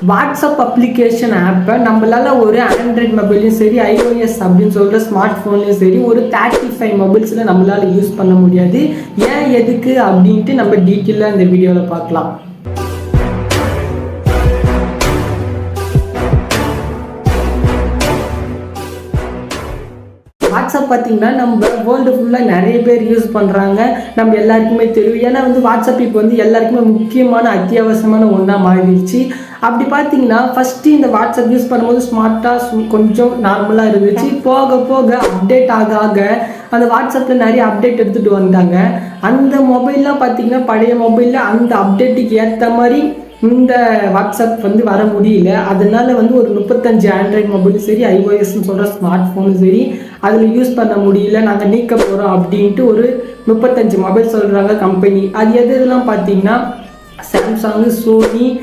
WhatsApp application ஆப்பை நம்மளால் ஒரு ஆண்ட்ராய்ட் மொபைல்லையும் சரி iOS அப்படின்னு சொல்கிற ஸ்மார்ட் ஃபோன்லையும் சரி ஒரு 35 மொபைல்ஸில் நம்மளால் யூஸ் பண்ண முடியாது. ஏன் எதுக்கு அப்படின்ட்டு நம்ம டீட்டெயிலாக இந்த வீடியோவில் பார்க்கலாம். வாட்ஸ்அப் பார்த்தீங்கன்னா நம்ம வேர்ல்டு ஃபுல்லாக நிறைய பேர் யூஸ் பண்ணுறாங்க. நம்ம எல்லாருக்குமே தெரியும். ஏன்னா வாட்ஸ்அப் இப்போ எல்லாருக்குமே முக்கியமான அத்தியாவசியமான ஒன்றா மாறிடுச்சு. அப்படி பார்த்தீங்கன்னா ஃபஸ்ட்டு இந்த வாட்ஸ்அப் யூஸ் பண்ணும்போது ஸ்மார்ட்டாக கொஞ்சம் நார்மலாக இருந்துச்சு. போக போக அப்டேட் ஆக அந்த வாட்ஸ்அப்பில் நிறைய அப்டேட் எடுத்துகிட்டு வந்தாங்க. அந்த மொபைல்லாம் பார்த்தீங்கன்னா பழைய மொபைலில் அந்த அப்டேட்டுக்கு ஏற்ற மாதிரி இந்த வாட்ஸ்அப் வர முடியல. அதனால ஒரு 35 ஆண்ட்ராய்ட் மொபைலும் சரி iOSன்னு சொல்கிற ஸ்மார்ட் ஃபோனும் சரி அதில் யூஸ் பண்ண முடியல, நாங்கள் நீக்க போகிறோம் அப்படின்ட்டு ஒரு 35 மொபைல் சொல்கிறாங்க கம்பெனி. அது எதுலாம் பார்த்தீங்கன்னா சாம்சங், சோனி,